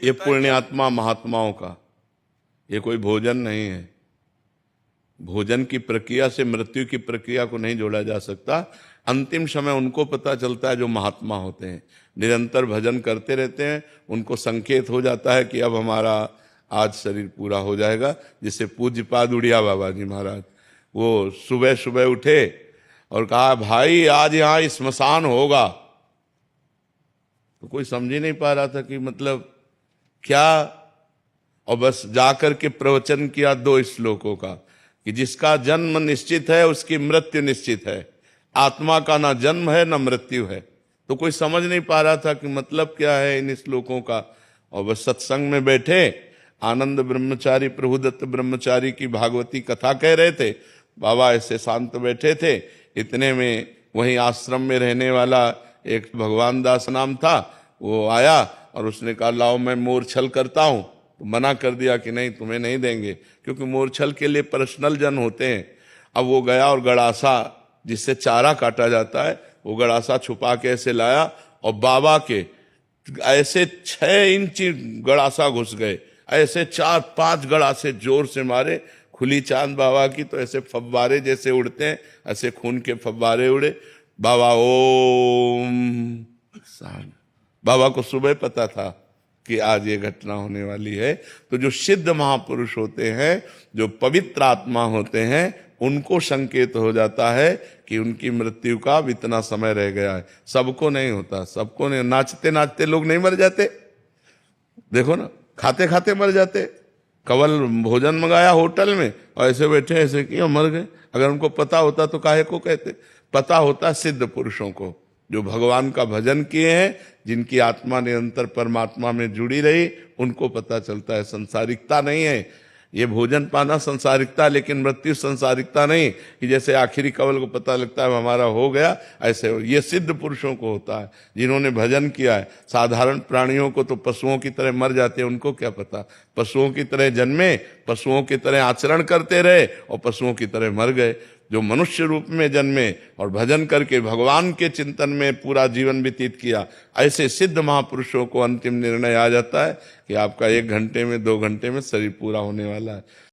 ये पुण्यात्मा महात्माओं का ये कोई भोजन नहीं है। भोजन की प्रक्रिया से मृत्यु की प्रक्रिया को नहीं जोड़ा जा सकता। अंतिम समय उनको पता चलता है जो महात्मा होते हैं, निरंतर भजन करते रहते हैं, उनको संकेत हो जाता है कि अब हमारा आज शरीर पूरा हो जाएगा। जिसे पूज्यपाद उड़िया बाबा जी महाराज, वो सुबह सुबह उठे और कहा भाई आज यहाँ स्मशान होगा। तो कोई समझ ही नहीं पा रहा था कि मतलब क्या, और बस जाकर के प्रवचन किया 2 श्लोकों का कि जिसका जन्म निश्चित है उसकी मृत्यु निश्चित है, आत्मा का ना जन्म है ना मृत्यु है। तो कोई समझ नहीं पा रहा था कि मतलब क्या है इन श्लोकों का। और बस सत्संग में बैठे आनंद ब्रह्मचारी प्रभुदत्त ब्रह्मचारी की भागवती कथा कह रहे थे। बाबा ऐसे शांत बैठे थे। इतने में वहीं आश्रम में रहने वाला एक भगवान दास नाम था, वो आया और उसने कहा लाओ मैं मोरछल करता हूं। तो मना कर दिया कि नहीं तुम्हें नहीं देंगे, क्योंकि मोरछल के लिए पर्सनल जन होते हैं। अब वो गया और गड़ासा जिससे चारा काटा जाता है, वो गड़ासा छुपा के ऐसे लाया और बाबा के ऐसे 6 इंच गड़ासा घुस गए। ऐसे 4-5 गड़ासे जोर से मारे, खुली चांद बाबा की, तो ऐसे फव्वारे जैसे उड़ते हैं, ऐसे खून के फव्वारे उड़े। बाबा ओम। बाबा को सुबह पता था कि आज ये घटना होने वाली है। तो जो सिद्ध महापुरुष होते हैं, जो पवित्र आत्मा होते हैं, उनको संकेत हो जाता है कि उनकी मृत्यु का इतना समय रह गया है। सबको नहीं होता, सबको नहीं। नाचते नाचते लोग नहीं मर जाते, देखो ना, खाते खाते मर जाते। कवल भोजन मंगाया होटल में और ऐसे बैठे ऐसे किया मर गए। अगर उनको पता होता तो काहे को कहते। पता होता सिद्ध पुरुषों को, जो भगवान का भजन किए हैं, जिनकी आत्मा निरंतर परमात्मा में जुड़ी रही, उनको पता चलता है। संसारिकता नहीं है ये भोजन पाना, संसारिकता, लेकिन मृत्यु संसारिकता नहीं कि जैसे आखिरी कवल को पता लगता है हमारा हो गया, ऐसे ये सिद्ध पुरुषों को होता है जिन्होंने भजन किया है। साधारण प्राणियों को तो पशुओं की तरह मर जाते हैं, उनको क्या पता। पशुओं की तरह जन्मे, पशुओं की तरह आचरण करते रहे और पशुओं की तरह मर गए। जो मनुष्य रूप में जन्मे और भजन करके भगवान के चिंतन में पूरा जीवन व्यतीत किया, ऐसे सिद्ध महापुरुषों को अंतिम निर्णय आ जाता है कि आपका 1 घंटे में 2 घंटे में शरीर पूरा होने वाला है।